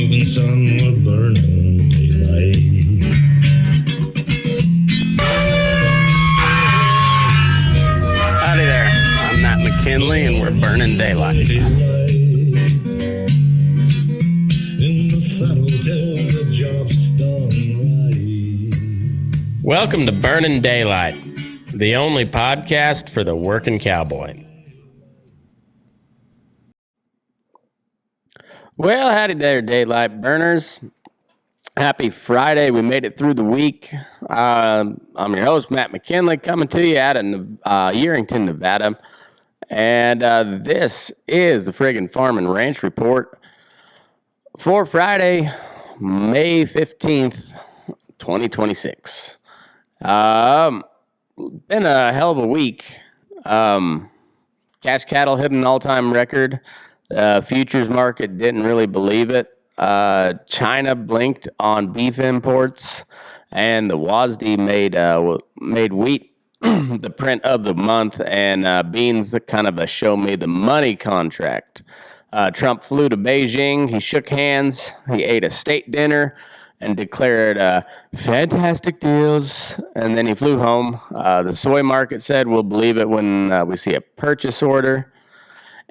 moving sun, we're burning daylight. Howdy there, I'm Matt McKinley and we're burning daylight. In the saddle till the job's done right. Welcome to Burning Daylight, the only podcast for the working cowboy. Well, howdy there, daylight burners. Happy Friday. We made it through the week. I'm your host, Matt McKinley, coming to you out of Yerington, Nevada. And this is the Friggin Farm and Ranch Report for Friday, May 15th, 2026. Been a hell of a week. Cash cattle hit an all-time record. Futures market didn't really believe it. China blinked on beef imports, and the WASDE made wheat the print of the month, and beans kind of a show me the money contract. Trump flew to Beijing. He shook hands. He ate a state dinner and declared fantastic deals, and then he flew home. The soy market said we'll believe it when we see a purchase order.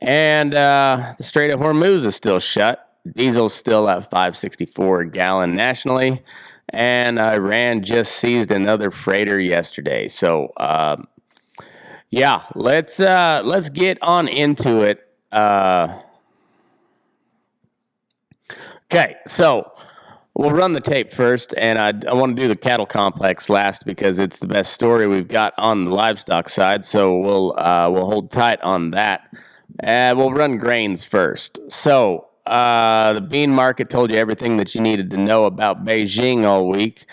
And the Strait of Hormuz is still shut. Diesel's still at $5.64 a gallon nationally. And Iran just seized another freighter yesterday. So, yeah, let's get on into it. Okay, so we'll run the tape first, and I want to do the cattle complex last because it's the best story we've got on the livestock side. So we'll hold tight on that. We'll run grains first. So the bean market told you everything that you needed to know about Beijing all week.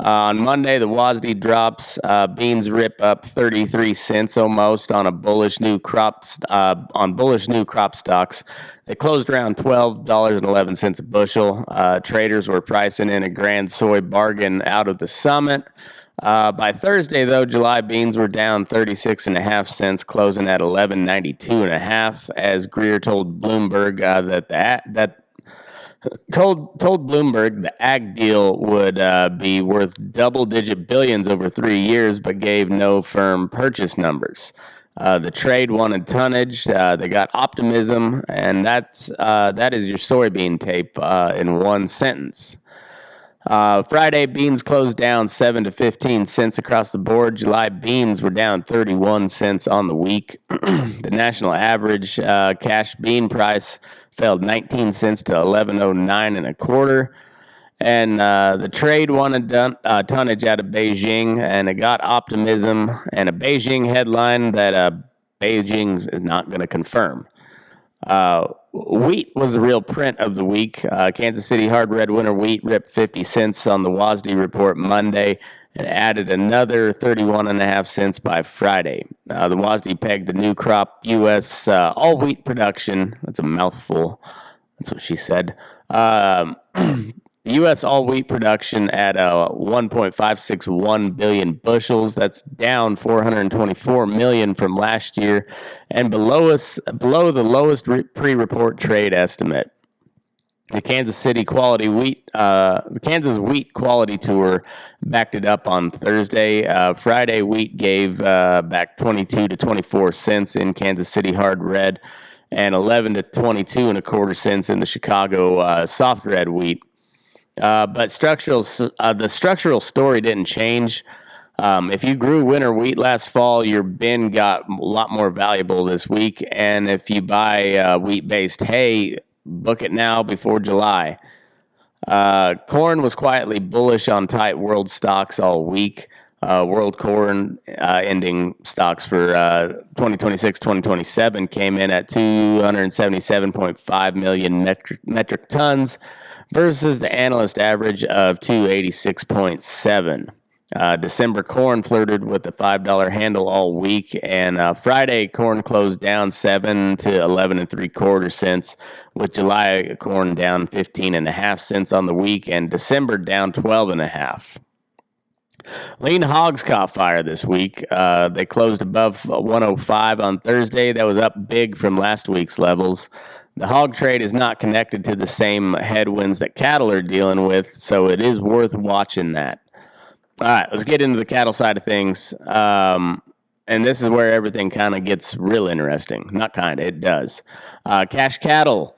On Monday, the WASDE drops. Beans rip up 33 cents almost on bullish new crop stocks. They closed around $12.11 a bushel. Traders were pricing in a grand soy bargain out of the summit. By Thursday, though, July beans were down 36.5 cents, closing at 11.92.5. As Greer told Bloomberg told Bloomberg the ag deal would be worth double-digit billions over 3 years, but gave no firm purchase numbers. The trade wanted tonnage. They got optimism, and that is your soybean tape in one sentence. Friday, beans closed down 7 to 15 cents across the board. July beans were down 31 cents on the week. The national average cash bean price fell 19 cents to 11.09 and a quarter. And the trade wanted tonnage out of Beijing, and it got optimism and a Beijing headline that Beijing is not going to confirm. Wheat was the real print of the week. Kansas City hard red winter wheat ripped 50 cents on the WASDE report Monday and added another 31.5 cents by Friday. The WASDE pegged the new crop U.S. All wheat production. That's a mouthful. That's what she said. U.S. all wheat production at 1.561 billion bushels. That's down 424 million from last year, and below the lowest pre-report trade estimate. The Kansas Wheat Quality Tour backed it up on Thursday. Friday, wheat gave back 22 to 24 cents in Kansas City hard red, and 11 to 22 and a quarter cents in the Chicago soft red wheat. But the structural story didn't change. If you grew winter wheat last fall, your bin got a lot more valuable this week. And if you buy wheat-based hay, book it now before July. Corn was quietly bullish on tight world stocks all week. World corn ending stocks for 2026-2027 came in at 277.5 million metric tons versus the analyst average of 286.7. December corn flirted with the $5 handle all week, and Friday corn closed down 7 to 11 3/4 cents, with July corn down 15.5 cents on the week, and December down 12.5. Lean hogs caught fire this week. They closed above 105 on Thursday. That was up big from last week's levels. The hog trade is not connected to the same headwinds that cattle are dealing with, so it is worth watching that. All right, let's get into the cattle side of things. And this is where everything kind of gets real interesting. Not kind of, it does. Cash cattle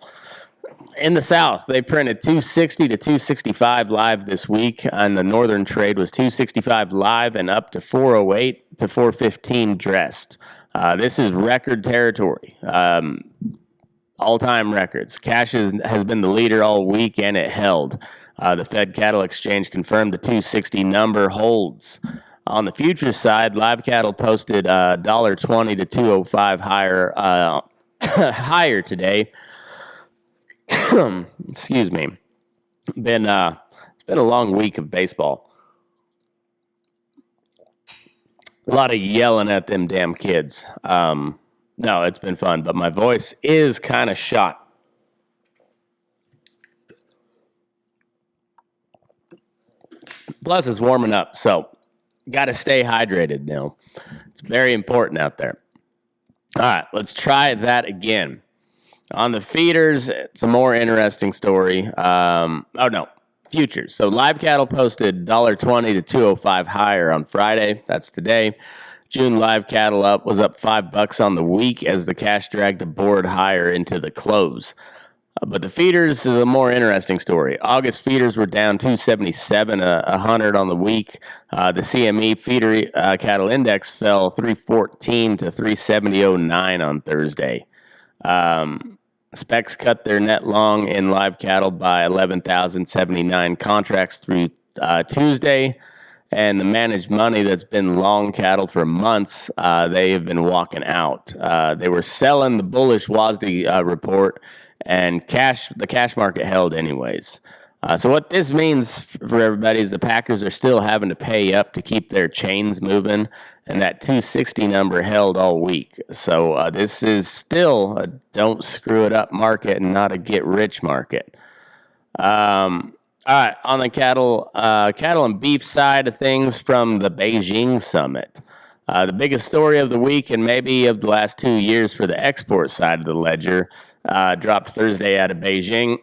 in the South, they printed 260 to 265 live this week, and the northern trade was 265 live and up to 408 to 415 dressed. This is record territory. All-time records. Cash has been the leader all week, and it held. The Fed Cattle Exchange confirmed the 260 number holds. On the futures side, live cattle posted $1.20 to 205 higher today. Excuse me. It's been a long week of baseball. A lot of yelling at them damn kids. No, it's been fun, but my voice is kind of shot. Plus, it's warming up, so got to stay hydrated now. It's very important out there. All right, let's try that again. On the feeders, it's a more interesting story. Futures. So live cattle posted $1.20 to 205 higher on Friday. That's today. June live cattle was up $5 on the week as the cash dragged the board higher into the close. But the feeders is a more interesting story. August feeders were down 277 100 on the week. The CME feeder cattle index fell 314 to 370.09 on Thursday. Specs cut their net long in live cattle by 11,079 contracts through Tuesday. And the managed money that's been long cattle for months, they have been walking out. They were selling the bullish WASDE report, and the cash market held anyways. So what this means for everybody is the Packers are still having to pay up to keep their chains moving, and that 260 number held all week. So this is still a don't screw it up market and not a get rich market. All right, on the cattle and beef side of things from the Beijing summit. The biggest story of the week and maybe of the last 2 years for the export side of the ledger dropped Thursday out of Beijing.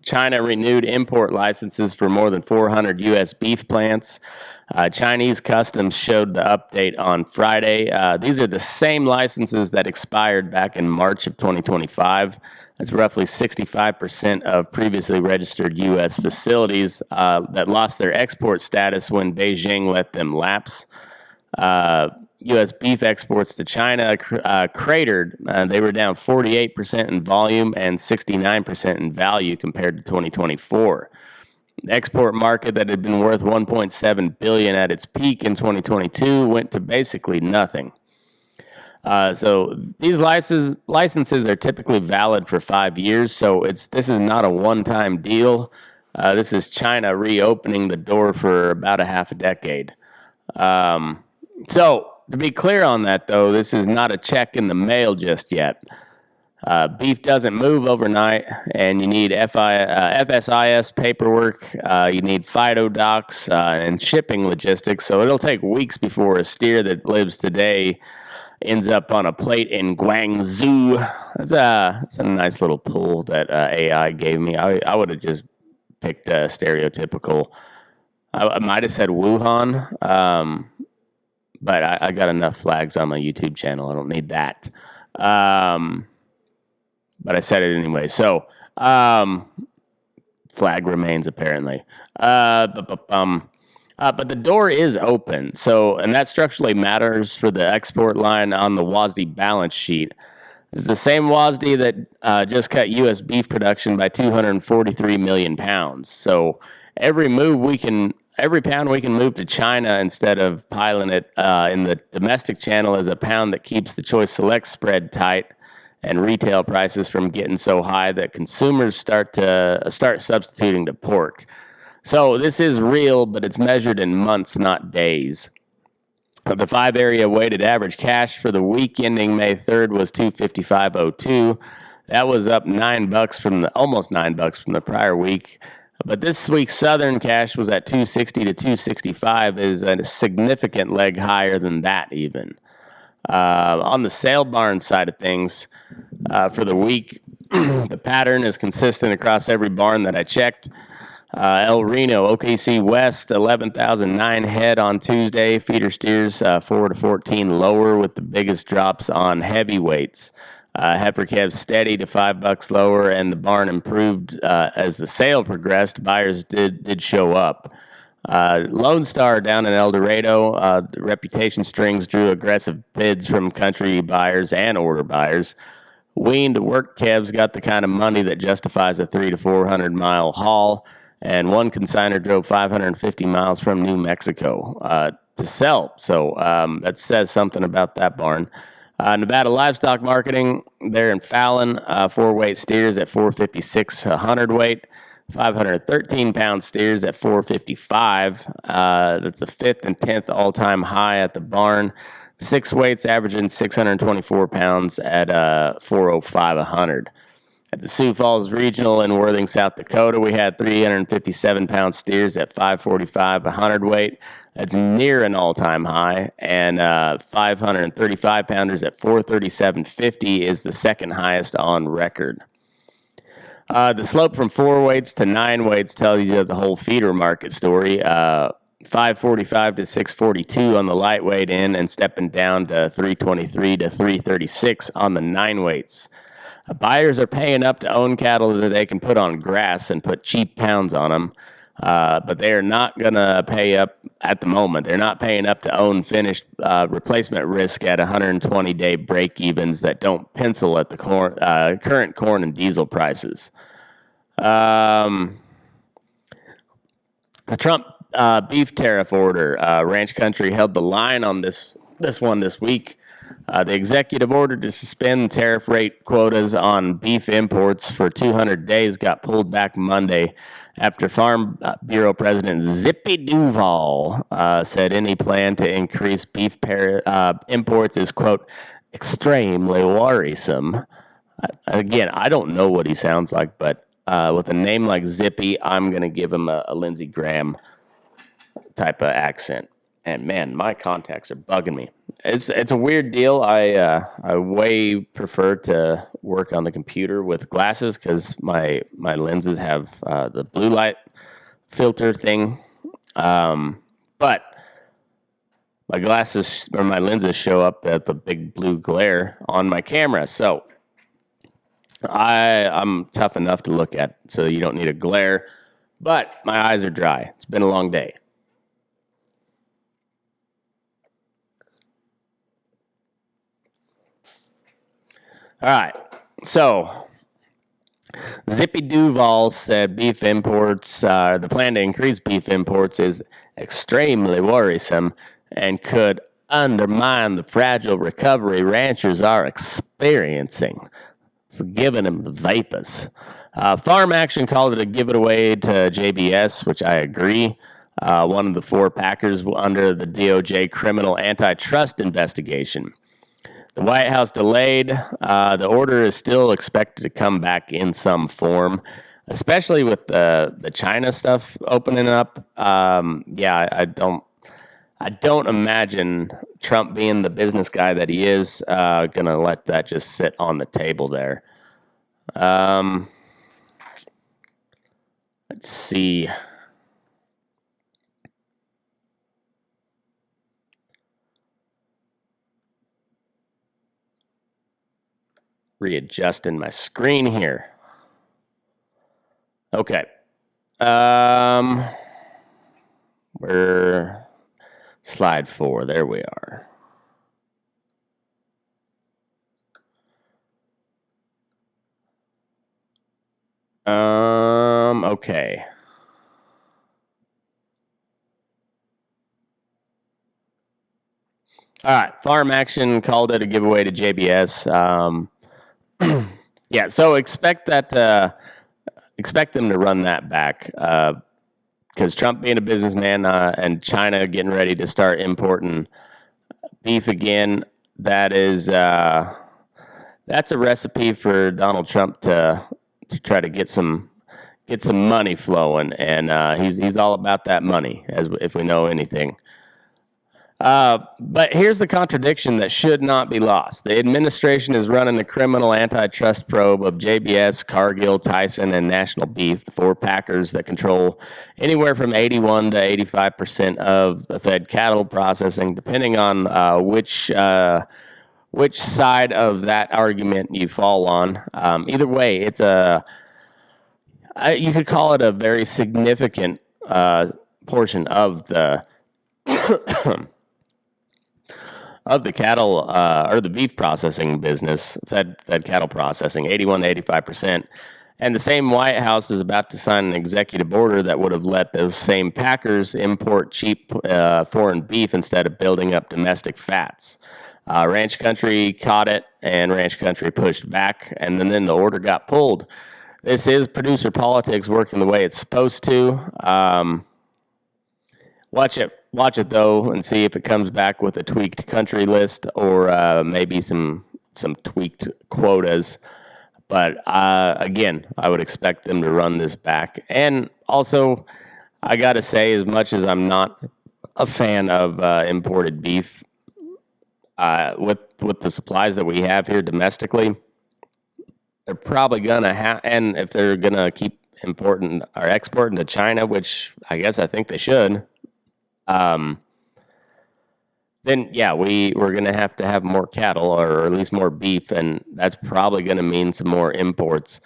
China renewed import licenses for more than 400 U.S. beef plants. Chinese customs showed the update on Friday. These are the same licenses that expired back in March of 2025. That's roughly 65% of previously registered U.S. facilities that lost their export status when Beijing let them lapse. U.S. beef exports to China cratered. They were down 48% in volume and 69% in value compared to 2024. The export market that had been worth $1.7 billion at its peak in 2022 went to basically nothing. So these licenses are typically valid for 5 years, so this is not a one-time deal. This is China reopening the door for about a half a decade. So to be clear on that, though, this is not a check in the mail just yet. Beef doesn't move overnight, and you need FSIS paperwork, you need FIDO docs, and shipping logistics, so it'll take weeks before a steer that lives today ends up on a plate in Guangzhou. It's a nice little pull that AI gave me. I would have just picked stereotypical. I might have said Wuhan, but I got enough flags on my YouTube channel. I don't need that. But I said it anyway. So flag remains apparently. But the door is open. So, and that structurally matters for the export line on the WASDE balance sheet. It's the same WASDE that just cut U.S. beef production by 243 million pounds. So every pound we can move to China instead of piling it in the domestic channel is a pound that keeps the Choice Select spread tight and retail prices from getting so high that consumers start substituting to pork. So this is real, but it's measured in months, not days. The 5-area weighted average cash for the week ending May 3rd was $255.02. That was up almost $9 from the prior week. But this week's Southern cash was at $260 to $265, is a significant leg higher than that even. On the sale barn side of things, for the week, The pattern is consistent across every barn that I checked. El Reno, OKC West, 11,009 head on Tuesday. Feeder steers 4 to 14 lower with the biggest drops on heavyweights. Heifer calves steady to $5 lower, and the barn improved as the sale progressed. Buyers did show up. Lone Star down in El Dorado, the Reputation Strings drew aggressive bids from country buyers and order buyers. Weaned work calves got the kind of money that justifies a 300 to 400 mile haul, and one consignor drove 550 miles from New Mexico to sell. So that says something about that barn. Nevada Livestock Marketing, they're in Fallon, 4-weight steers at 456 a hundredweight, 513-pound steers at 455. That's the 5th and 10th all-time high at the barn. 6 weights averaging 624 pounds at 405 a hundred. At the Sioux Falls Regional in Worthing, South Dakota, we had 357-pound steers at 545 a hundredweight. That's near an all-time high, and 535-pounders at 437.50 is the second highest on record. The slope from 4 weights to 9 weights tells you the whole feeder market story. 545 to 642 on the lightweight end, and stepping down to 323 to 336 on the 9 weights. Buyers are paying up to own cattle that they can put on grass and put cheap pounds on them, but they are not going to pay up at the moment. They're not paying up to own finished replacement risk at 120-day break-evens that don't pencil at the current corn and diesel prices. The Trump beef tariff order, Ranch Country held the line on this one this week. The executive order to suspend tariff rate quotas on beef imports for 200 days got pulled back Monday after Farm Bureau President Zippy Duval said any plan to increase beef imports is, quote, extremely worrisome. Again, I don't know what he sounds like, but with a name like Zippy, I'm going to give him a Lindsey Graham type of accent. And man, my contacts are bugging me. It's a weird deal. I way prefer to work on the computer with glasses because my lenses have the blue light filter thing. But my glasses or my lenses show up at the big blue glare on my camera. So I'm tough enough to look at, so you don't need a glare. But my eyes are dry. It's been a long day. All right, so Zippy Duval said beef imports, the plan to increase beef imports is extremely worrisome and could undermine the fragile recovery ranchers are experiencing. It's giving them the vapors. Farm Action called it a give it away to JBS, which I agree. One of the 4 packers under the DOJ criminal antitrust investigation. The White House delayed. The order is still expected to come back in some form, especially with the China stuff opening up. I don't imagine Trump, being the business guy that he is, gonna let that just sit on the table there. Let's see. Readjusting my screen here. Okay. We're slide 4. There we are. Okay. All right. Farm Action called it a giveaway to JBS. Yeah, so expect them to run that back because Trump, being a businessman, and China getting ready to start importing beef again, that's a recipe for Donald Trump to try to get some money flowing, and he's all about that money, if we know anything. But here's the contradiction that should not be lost. The administration is running a criminal antitrust probe of JBS, Cargill, Tyson, and National Beef, the four packers that control anywhere from 81 to 85% of the fed cattle processing, depending on which side of that argument you fall on. Either way, it's you could call it a very significant portion of the of the cattle or the beef processing business, fed cattle processing, 81 to 85%. And the same White House is about to sign an executive order that would have let those same packers import cheap foreign beef instead of building up domestic fats. Ranch Country caught it, and Ranch Country pushed back, and then the order got pulled. This is producer politics working the way it's supposed to. Watch it though, and see if it comes back with a tweaked country list or maybe some tweaked quotas. But again, I would expect them to run this back. And also, I got to say, as much as I'm not a fan of imported beef, with the supplies that we have here domestically, they're probably gonna have, and if they're gonna keep importing or exporting to China, which I think they should. Then yeah, we're going to have more cattle, or at least more beef, and that's probably going to mean some more imports.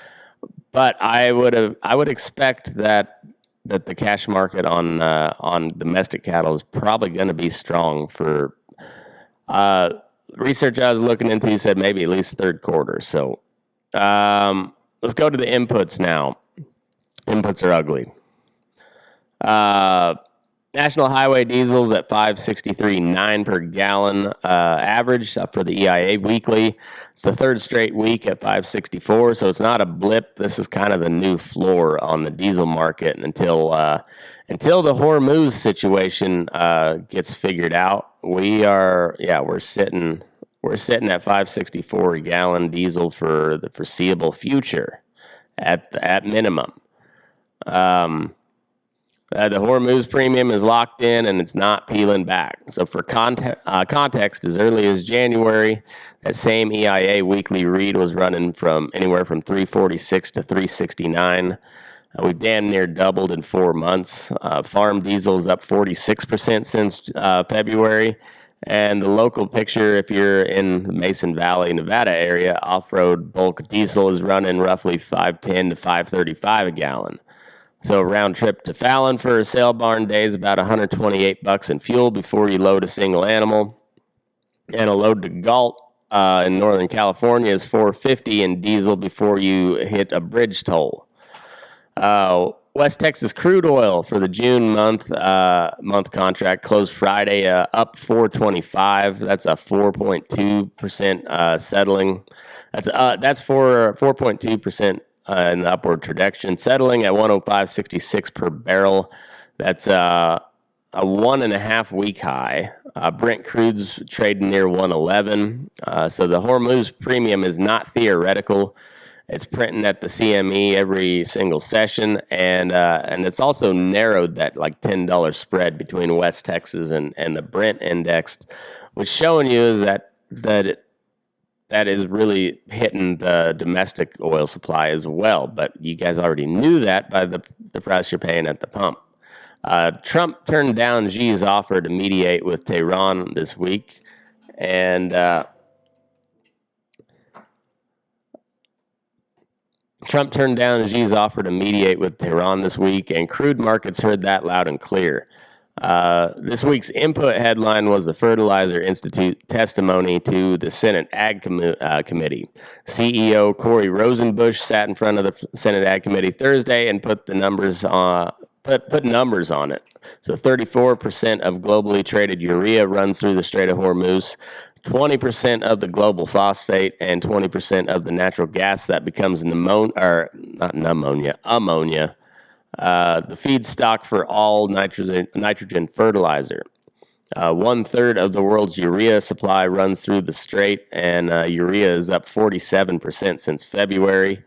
But I would expect that the cash market on domestic cattle is probably going to be strong for research I was looking into said maybe at least third quarter. So let's go to the inputs now. Inputs are ugly. National highway diesels at 563.9 per gallon average for the EIA weekly. It's the third straight week at 564, so it's not a blip. This is kind of the new floor on the diesel market until the Hormuz situation gets figured out. We're sitting at 564 a gallon diesel for the foreseeable future at minimum. The Hormuz premium is locked in and it's not peeling back. So for context, as early as January, that same EIA weekly read was running from anywhere from 346 to 369. We've damn near doubled in 4 months. Farm diesel is up 46% since February. And the local picture, if you're in the Mason Valley, Nevada area, off-road bulk diesel is running roughly 510 to 535 a gallon. So a round trip to Fallon for a sale barn day is about $128 in fuel before you load a single animal. And a load to Galt in Northern California is $450 in diesel before you hit a bridge toll. West Texas crude oil for the June month contract closed Friday up $4.25. That's a 4.2% settling. That's for 4.2%. In the upward trajectory, settling at 105.66 per barrel. That's a 1.5 week high. Brent crude's trading near 111. So the Hormuz premium is not theoretical. It's printing at the CME every single session, and it's also narrowed that like $10 spread between West Texas and the Brent index, which showing you is that is really hitting the domestic oil supply as well. But you guys already knew that by the price you're paying at the pump. Trump turned down Xi's offer to mediate with Tehran this week. And Trump turned down Xi's offer to mediate with Tehran this week, and crude markets heard that loud and clear. This week's input headline was the Fertilizer Institute testimony to the Senate Ag Committee. CEO Corey Rosenbusch sat in front of the Senate Ag Committee Thursday and put the numbers on it. So 34% of globally traded urea runs through the Strait of Hormuz, 20% of the global phosphate, and 20% of the natural gas that becomes ammonia. The feedstock for all nitrogen fertilizer. 1/3 of the world's urea supply runs through the strait, and urea is up 47% since February.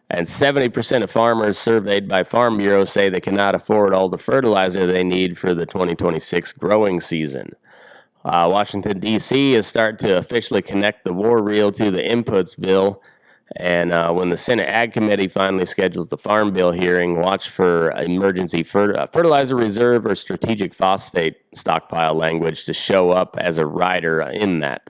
And 70% of farmers surveyed by Farm Bureau say they cannot afford all the fertilizer they need for the 2026 growing season. Washington, D.C. is starting to officially connect the war reel to the inputs bill. And when the Senate Ag Committee finally schedules the Farm Bill hearing, watch for emergency fertilizer reserve or strategic phosphate stockpile language to show up as a rider in that.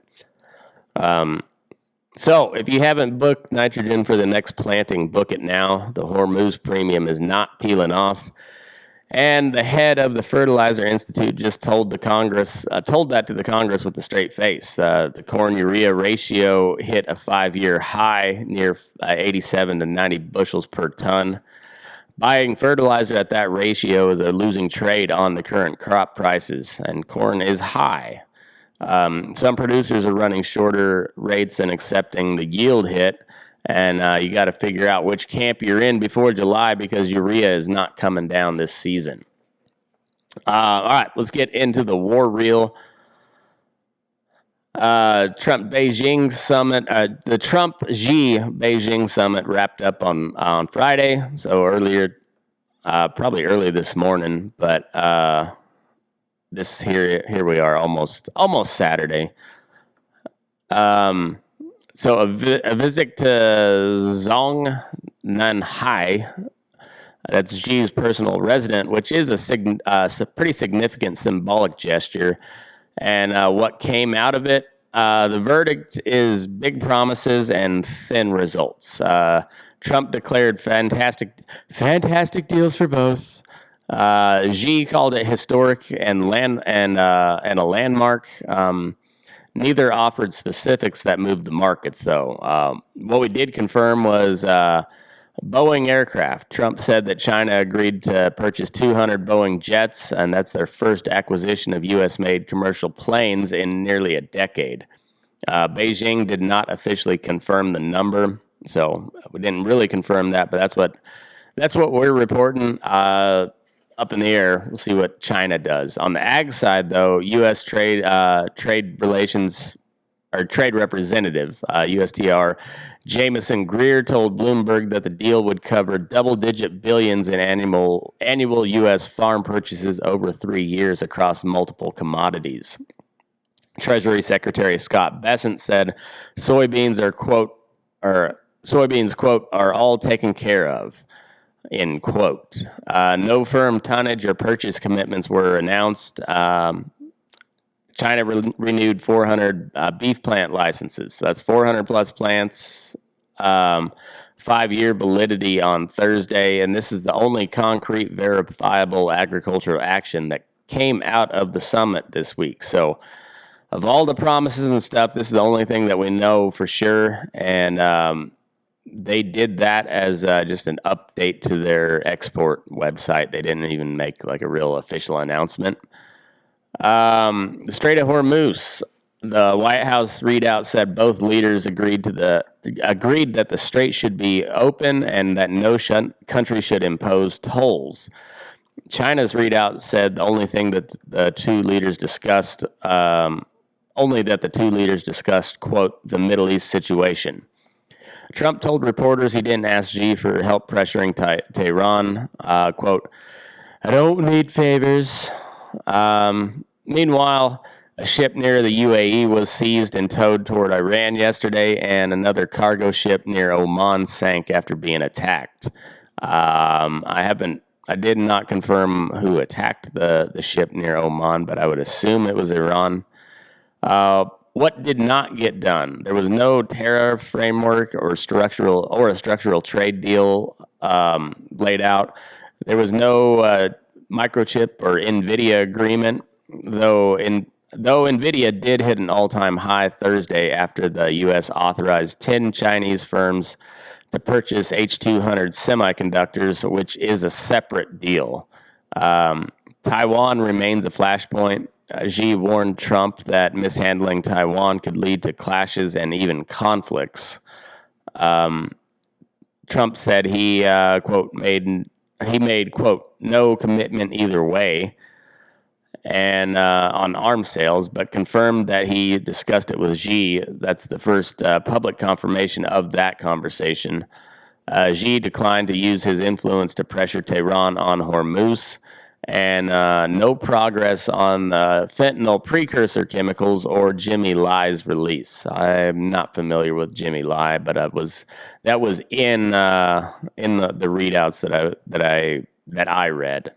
So if you haven't booked nitrogen for the next planting, book it now. The Hormuz premium is not peeling off. And the head of the Fertilizer Institute just told the Congress, told that to the Congress with a straight face. The corn urea ratio hit a 5-year high near 87 to 90 bushels per ton. Buying fertilizer at that ratio is a losing trade on the current crop prices, and corn is high. Some producers are running shorter rates and accepting the yield hit. And you got to figure out which camp you're in before July because urea is not coming down this season. All right, let's get into the war reel. Trump-Beijing summit, the Trump-Xi Beijing summit wrapped up on Friday. So earlier, probably early this morning, but this here we are, almost Saturday. So a visit to Zhong Nanhai, that's Xi's personal resident, which is a pretty significant symbolic gesture. And what came out of it, the verdict is big promises and thin results. Trump declared fantastic deals for both. Xi called it historic and a landmark. Neither offered specifics that moved the markets, though. What we did confirm was Boeing aircraft. Trump said that China agreed to purchase 200 Boeing jets, and that's their first acquisition of U.S.-made commercial planes in nearly a decade. Beijing did not officially confirm the number, so we didn't really confirm that, but that's what we're reporting. Up in the air. We'll see what China does. On the ag side, though, U.S. trade relations or trade representative, USTR, Jamison Greer told Bloomberg that the deal would cover double-digit billions in annual U.S. farm purchases over 3 years across multiple commodities. Treasury Secretary Scott Bessent said soybeans are all taken care of. End quote. No firm tonnage or purchase commitments were announced. China renewed 400 beef plant licenses. So that's 400 plus plants, 5-year validity on Thursday. And this is the only concrete, verifiable agricultural action that came out of the summit this week. So of all the promises and stuff, this is the only thing that we know for sure. And they did that as just an update to their export website. They didn't even make like a real official announcement. The Strait of Hormuz, the White House readout said both leaders agreed that the strait should be open and that no country should impose tolls. China's readout said the only thing that the two leaders discussed, quote, the Middle East situation. Trump told reporters he didn't ask Xi for help pressuring Tehran. Quote, I don't need favors. Meanwhile, a ship near the UAE was seized and towed toward Iran yesterday, and another cargo ship near Oman sank after being attacked. I did not confirm who attacked the ship near Oman, but I would assume it was Iran. What did not get done? There was no tariff framework or a structural trade deal laid out. There was no microchip or NVIDIA agreement, though NVIDIA did hit an all-time high Thursday after the U.S. authorized 10 Chinese firms to purchase H200 semiconductors, which is a separate deal. Taiwan remains a flashpoint. Xi warned Trump that mishandling Taiwan could lead to clashes and even conflicts. Trump said he, quote, made, quote, no commitment either way and on arms sales, but confirmed that he discussed it with Xi. That's the first public confirmation of that conversation. Xi declined to use his influence to pressure Tehran on Hormuz, and no progress on the fentanyl precursor chemicals or Jimmy Lie's release. I'm not familiar with Jimmy Lie, but that was in the readouts that I read.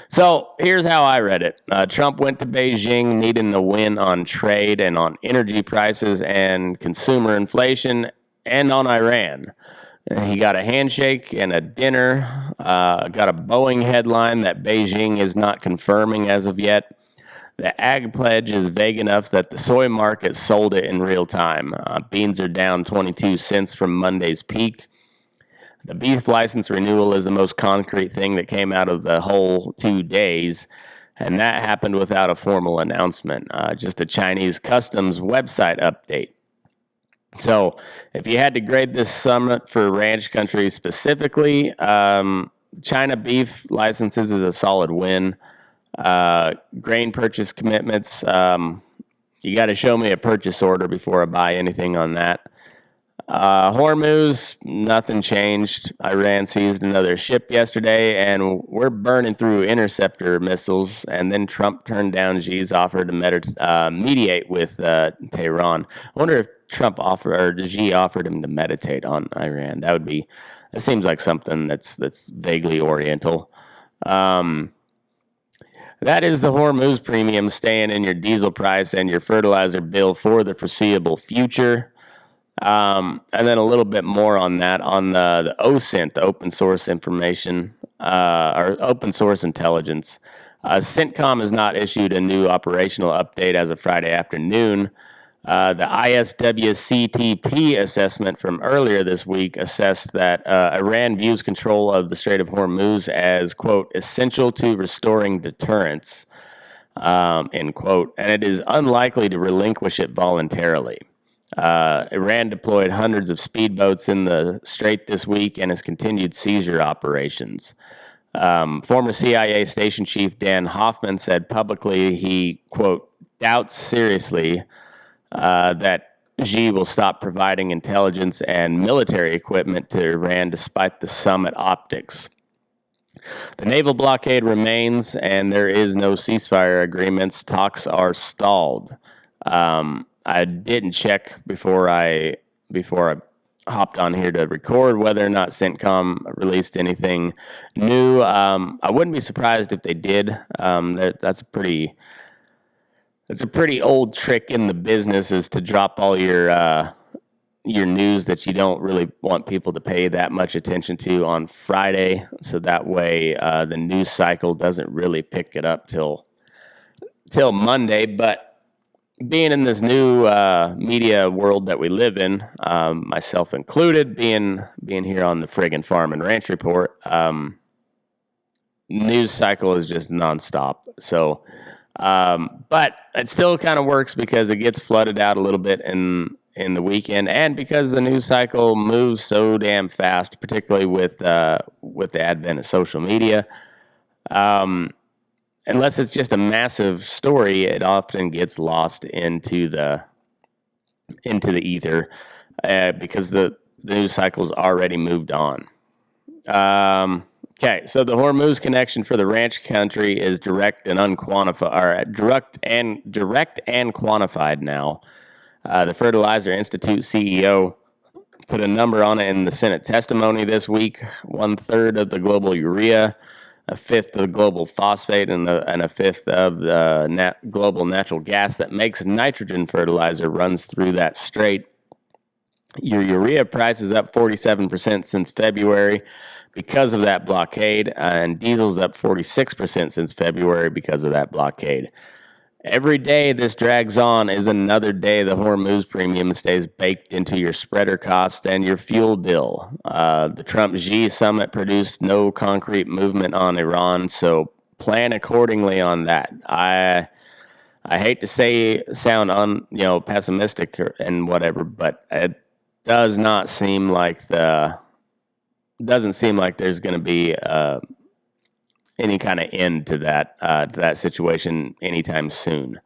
So here's how I read it. Trump went to Beijing needing to win on trade and on energy prices and consumer inflation and on Iran. He got a handshake and a dinner, got a Boeing headline that Beijing is not confirming as of yet. The ag pledge is vague enough that the soy market sold it in real time. Beans are down 22 cents from Monday's peak. The beef license renewal is the most concrete thing that came out of the whole 2 days, and that happened without a formal announcement, just a Chinese customs website update. So if you had to grade this summit for ranch country specifically, China beef licenses is a solid win. Grain purchase commitments, you got to show me a purchase order before I buy anything on that. Hormuz, nothing changed. Iran seized another ship yesterday, and we're burning through interceptor missiles. And then Trump turned down Xi's offer to mediate with Tehran. I wonder if Trump offered or Xi offered him to meditate on Iran. That seems like something that's vaguely Oriental. That is the Hormuz premium staying in your diesel price and your fertilizer bill for the foreseeable future. And then a little bit more on that, on the OSINT, the open source information, or open source intelligence. CENTCOM has not issued a new operational update as of Friday afternoon. The ISWCTP assessment from earlier this week assessed that Iran views control of the Strait of Hormuz as, quote, essential to restoring deterrence, end quote, and it is unlikely to relinquish it voluntarily. Iran deployed hundreds of speedboats in the strait this week and has continued seizure operations. Former CIA station chief Dan Hoffman said publicly he, quote, doubts seriously that Xi will stop providing intelligence and military equipment to Iran despite the summit optics. The naval blockade remains, and there is no ceasefire agreements. Talks are stalled. I didn't check before I hopped on here to record whether or not CENTCOM released anything new. I wouldn't be surprised if they did. That's a pretty old trick in the business, is to drop all your news that you don't really want people to pay that much attention to on Friday, so that way the news cycle doesn't really pick it up till Monday. But being in this new media world that we live in, myself included, being here on the Friggin Farm and Ranch Report, news cycle is just nonstop. So, but it still kind of works because it gets flooded out a little bit in the weekend, and because the news cycle moves so damn fast, particularly with the advent of social media. Unless it's just a massive story, it often gets lost into the ether because the news cycle's already moved on. Okay, so the Hormuz connection for the ranch country is direct and quantified now. The Fertilizer Institute CEO put a number on it in the Senate testimony this week. 1/3 of the global urea, 1/5 of the global phosphate, and a 1/5 of the global natural gas that makes nitrogen fertilizer runs through that strait. Your urea price is up 47% since February because of that blockade, and diesel's up 46% since February because of that blockade. Every day this drags on is another day the Hormuz premium stays baked into your spreader costs and your fuel bill. The Trump-Xi summit produced no concrete movement on Iran, so plan accordingly on that. I hate to sound pessimistic and whatever, but it doesn't seem like there's going to be any kind of end to that situation anytime soon.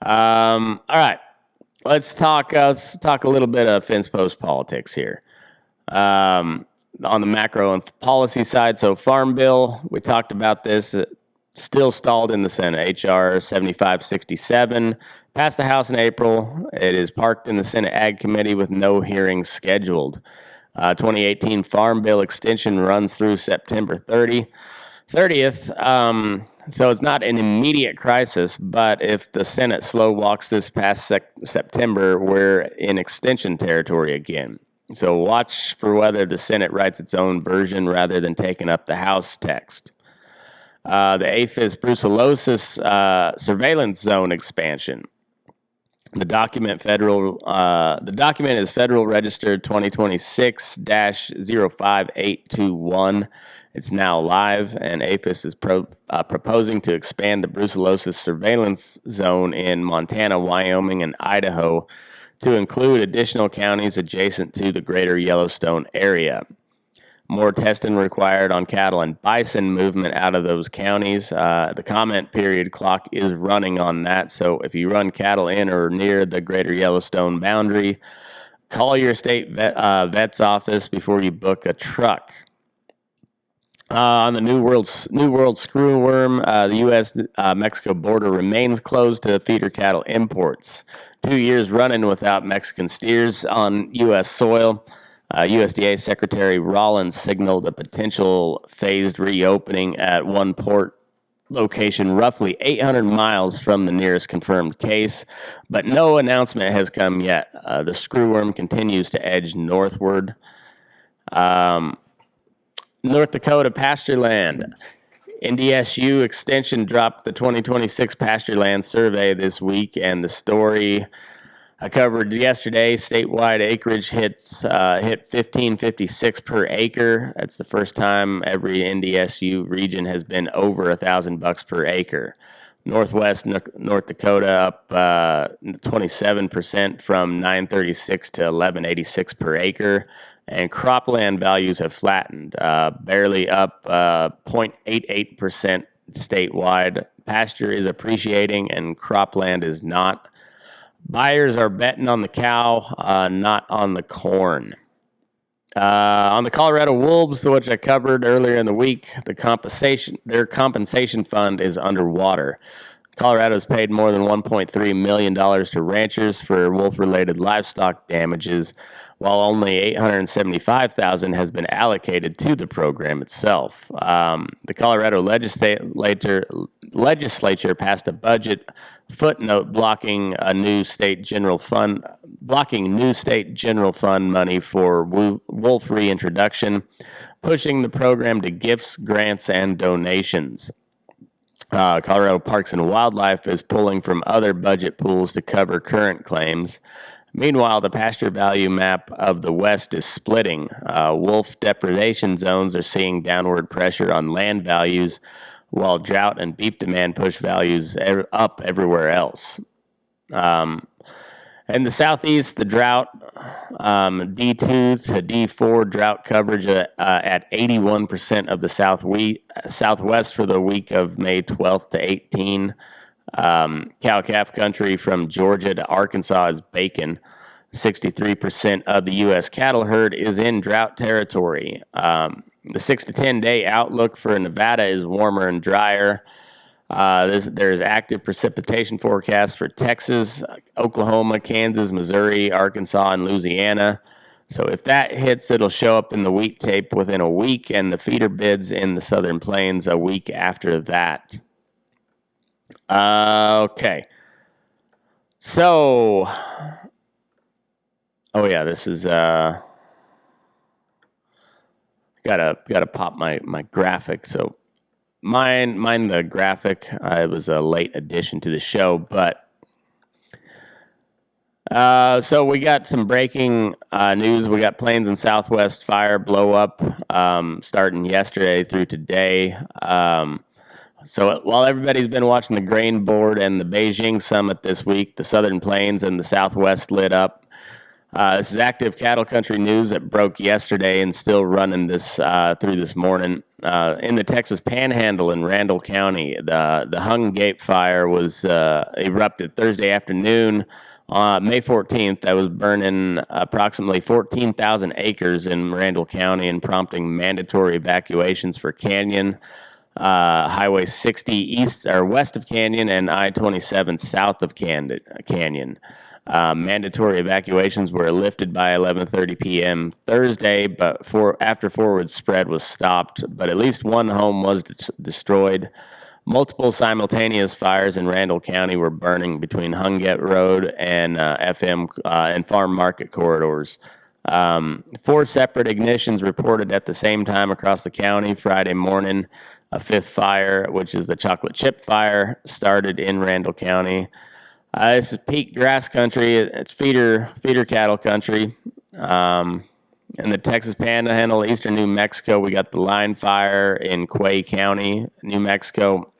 All right, let's talk a little bit of fence post politics here. on the macro and policy side, so Farm Bill, we talked about this, still stalled in the Senate. H.R. 7567 passed the House in April. It is parked in the Senate Ag Committee with no hearings scheduled. 2018 Farm Bill extension runs through September 30th. So it's not an immediate crisis, but if the Senate slow walks this past September, we're in extension territory again. So watch for whether the Senate writes its own version rather than taking up the House text. The APHIS brucellosis surveillance zone expansion. The document is Federal Registered 2026-05821. It's now live, and APHIS is proposing to expand the brucellosis surveillance zone in Montana, Wyoming, and Idaho to include additional counties adjacent to the greater Yellowstone area. More testing required on cattle and bison movement out of those counties. The comment period clock is running on that, so if you run cattle in or near the greater Yellowstone boundary, call your state vet's office before you book a truck. On the New World screwworm, the U.S.-Mexico border remains closed to feeder cattle imports. 2 years running without Mexican steers on U.S. soil. USDA Secretary Rollins signaled a potential phased reopening at one port location roughly 800 miles from the nearest confirmed case, but no announcement has come yet. The screwworm continues to edge northward. North Dakota pasture land. NDSU extension dropped the 2026 pasture land survey this week, and the story I covered yesterday, statewide acreage hit 1556 per acre. That's the first time every NDSU region has been over $1,000 per acre. Northwest North Dakota up 27% from 936 to 1186 per acre, and cropland values have flattened, barely up 0.88% statewide. Pasture is appreciating and cropland is not. Buyers are betting on the cow, not on the corn. On the Colorado Wolves, which I covered earlier in the week, their compensation fund is underwater. Colorado's paid more than $1.3 million to ranchers for wolf-related livestock damages, while only $875,000 has been allocated to the program itself. The Colorado legislature passed a budget footnote blocking new state general fund money for wolf reintroduction, pushing the program to gifts, grants, and donations. Colorado Parks and Wildlife is pulling from other budget pools to cover current claims. Meanwhile, the pasture value map of the West is splitting. Wolf depredation zones are seeing downward pressure on land values, while drought and beef demand push values up everywhere else. In the Southeast, the drought, D2 to D4 drought coverage at 81% of the Southwest for the week of May 12th to 18. Cow-calf country from Georgia to Arkansas is bacon. 63% of the U.S. cattle herd is in drought territory. The 6 to 10 day outlook for Nevada is warmer and drier. There's active precipitation forecasts for Texas, Oklahoma, Kansas, Missouri, Arkansas, and Louisiana. So if that hits, it'll show up in the wheat tape within a week, and the feeder bids in the Southern Plains a week after that. Okay. So, this is gotta pop my graphic. So mine the graphic. It was a late addition to the show, but so we got some breaking news. We got Plains and Southwest fire blow up starting yesterday through today. So while everybody's been watching the grain board and the Beijing summit this week, the Southern Plains and the Southwest lit up. This is active cattle country news that broke yesterday and still running this through this morning. In the Texas Panhandle in Randall County, the Hunggate Fire was erupted Thursday afternoon May 14th, that was burning approximately 14,000 acres in Randall County and prompting mandatory evacuations for Canyon, Highway 60 east or west of Canyon, and I-27 south of Canyon. Mandatory evacuations were lifted by 11:30 p.m. Thursday, but after forward spread was stopped. But at least one home was destroyed. Multiple simultaneous fires in Randall County were burning between Hunggate Road and FM and Farm Market corridors. 4 separate ignitions reported at the same time across the county Friday morning. A 5th fire, which is the chocolate chip fire, started in Randall County. This is peak grass country. It's feeder cattle country. In the Texas Panhandle, eastern New Mexico, we got the line fire in Quay County, New Mexico.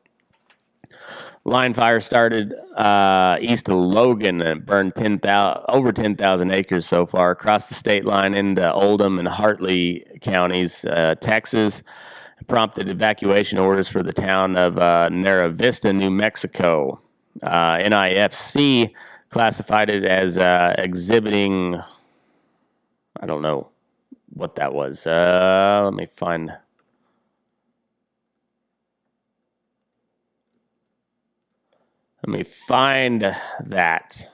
Line fire started east of Logan and burned over 10,000 acres so far across the state line into Oldham and Hartley counties, Texas. It prompted evacuation orders for the town of Nara Vista, New Mexico. NIFC classified it as exhibiting, I don't know what that was. Let me find that.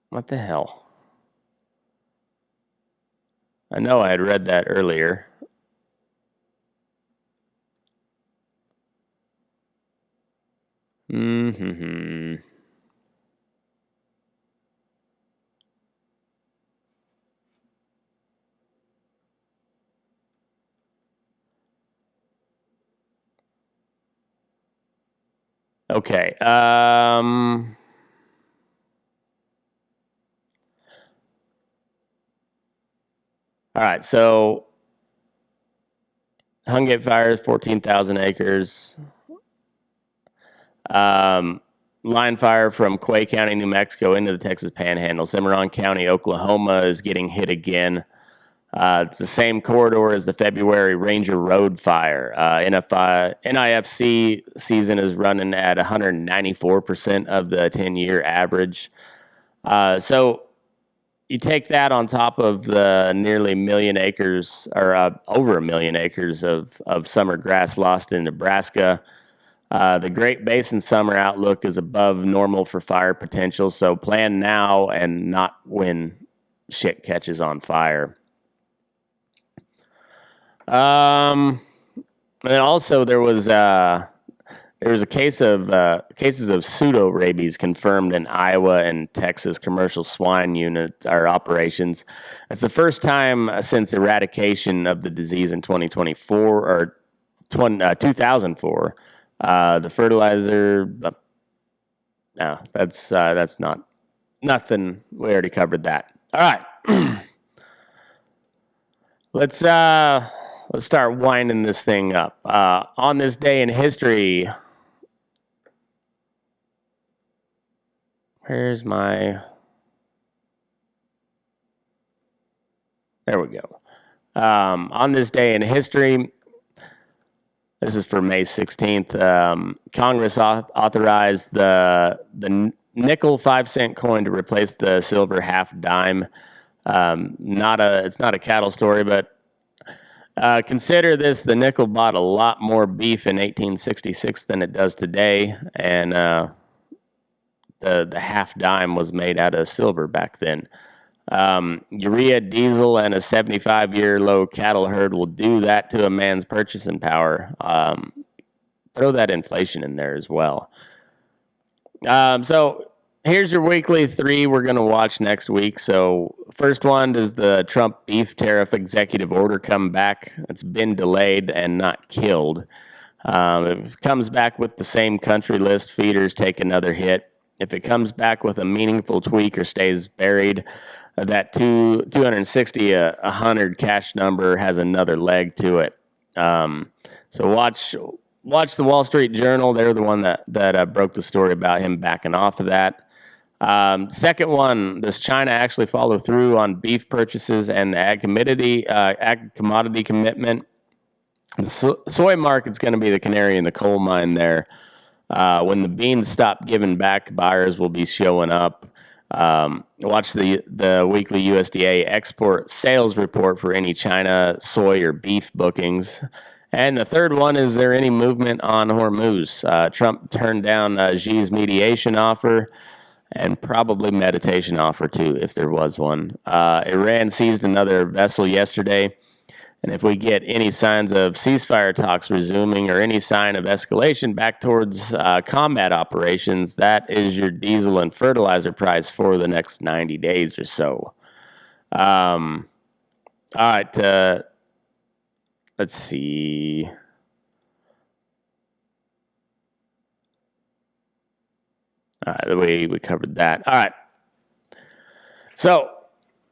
What the hell? I know I had read that earlier. Okay. All right. So Hunggate Fire is 14,000 acres. Line fire from Quay County, New Mexico into the Texas Panhandle. Cimarron County, Oklahoma is getting hit again. It's the same corridor as the February Ranger Road fire. NIFC season is running at 194% of the 10-year average. So you take that on top of the nearly 1 million acres, or over 1 million acres of summer grass lost in Nebraska. The Great Basin summer outlook is above normal for fire potential, so plan now and not when shit catches on fire. And also there was a cases of pseudo rabies confirmed in Iowa and Texas commercial swine operations. It's the first time since eradication of the disease in 2024 or 2004. The fertilizer, no, that's not nothing. We already covered that. All right. Let's start winding this thing up. On this day in history, where's my? There we go. On this day in history, this is for May 16th. Congress authorized the nickel 5-cent coin to replace the silver half dime. It's not a cattle story, but consider this: the nickel bought a lot more beef in 1866 than it does today, and the half dime was made out of silver back then. Urea, diesel, and a 75-year low cattle herd will do that to a man's purchasing power. Throw that inflation in there as well. So here's your weekly 3 we're going to watch next week. So first one, does the Trump beef tariff executive order come back? It's been delayed and not killed. If it comes back with the same country list, feeders take another hit. If it comes back with a meaningful tweak or stays buried, that 260 100 cash number has another leg to it. So watch the Wall Street Journal. They're the one that broke the story about him backing off of that. Second one, does China actually follow through on beef purchases and the ag commodity commitment? The soy market's going to be the canary in the coal mine there. When the beans stop giving back, buyers will be showing up. Watch the weekly USDA export sales report for any China soy or beef bookings. And the third one, is there any movement on Hormuz? Trump turned down Xi's mediation offer and probably meditation offer too, if there was one. Iran seized another vessel yesterday. And if we get any signs of ceasefire talks resuming or any sign of escalation back towards combat operations, that is your diesel and fertilizer price for the next 90 days or so. All right. Let's see. All right, we covered that. All right. So,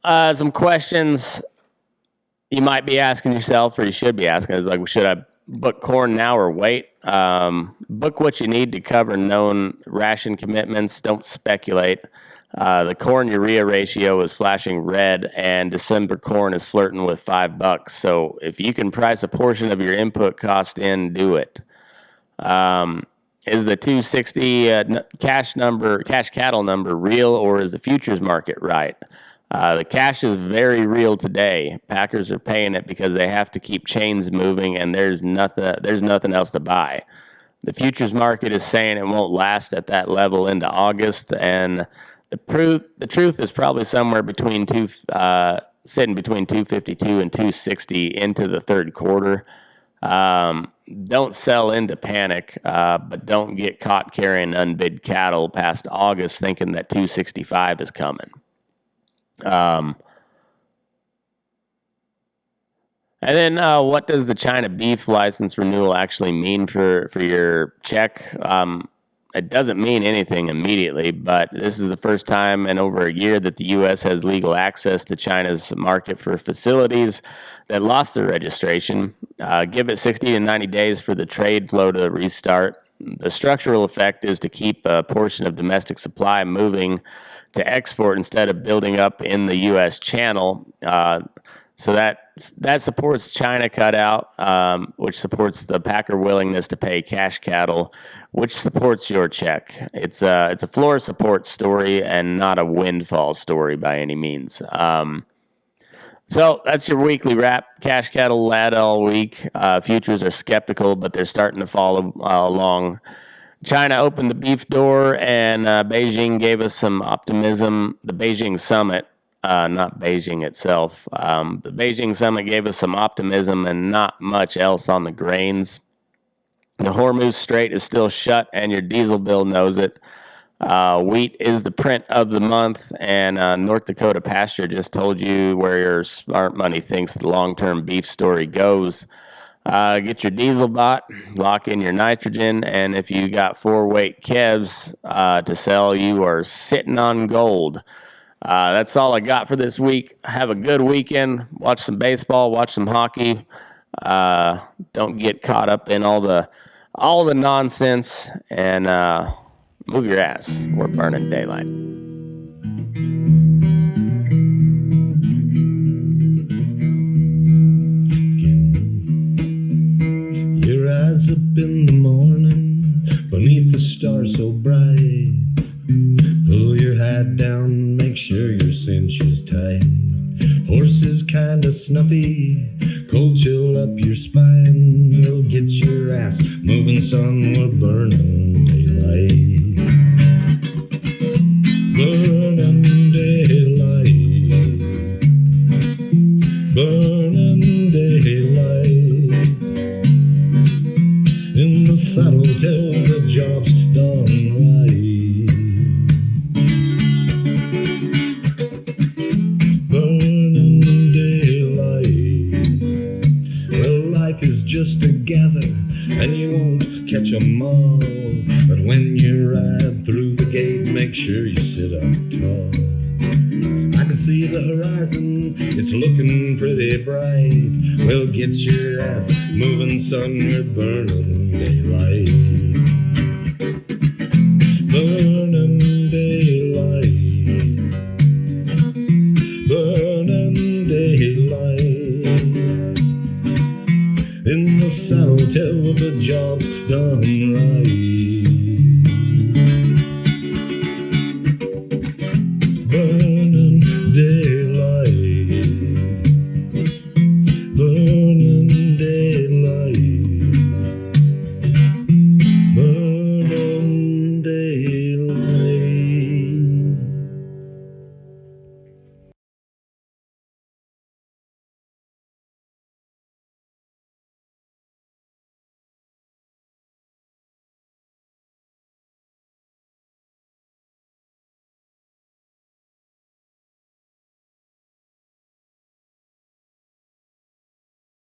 some questions you might be asking yourself, or you should be asking, is like, should I book corn now or wait? Book what you need to cover known ration commitments. Don't speculate. The corn urea ratio is flashing red, and December corn is flirting with $5. So if you can price a portion of your input cost in, do it. Is the 260 cash cattle number real, or is the futures market right? The cash is very real today. Packers are paying it because they have to keep chains moving, and there's nothing else to buy. The futures market is saying it won't last at that level into August, and the truth is probably somewhere between sitting between 252 and 260 into the third quarter. Don't sell into panic, but don't get caught carrying unbid cattle past August thinking that 265 is coming. And then what does the China beef license renewal actually mean for your check? It doesn't mean anything immediately, but this is the first time in over a year that the U.S. has legal access to China's market for facilities that lost their registration. Give it 60 to 90 days for the trade flow to restart. The structural effect is to keep a portion of domestic supply moving to export instead of building up in the U.S. channel. So that supports China cutout, which supports the packer willingness to pay cash cattle, which supports your check. It's a floor support story and not a windfall story by any means. So that's your weekly wrap. Cash cattle led all week. Futures are skeptical, but they're starting to follow along. China opened the beef door, and Beijing gave us some optimism. The Beijing summit, not Beijing itself. The Beijing summit gave us some optimism and not much else on the grains. The Hormuz Strait is still shut, and your diesel bill knows it. Wheat is the print of the month, and North Dakota Pasture just told you where your smart money thinks the long-term beef story goes. Get your diesel bought, lock in your nitrogen, and if you got 4-weight calves to sell, you are sitting on gold. That's all I got for this week. Have a good weekend. Watch some baseball, watch some hockey. Don't get caught up in all the nonsense, and move your ass. We're burning daylight. Your eyes up in the morning, beneath the stars so bright. Pull your hat down, make sure your cinch is tight. Horse is kinda snuffy, cold chill up your spine. We'll get your ass moving, son, we're burning daylight. Burning daylight. Burning daylight. In the saddle till the job's done right. Burning daylight. Well, life is just a gather, and you won't catch 'em all. But when you ride through the gate, make sure you sit up tall. I can see the horizon, it's looking pretty bright. Well, get your ass moving, son, we're burning daylight.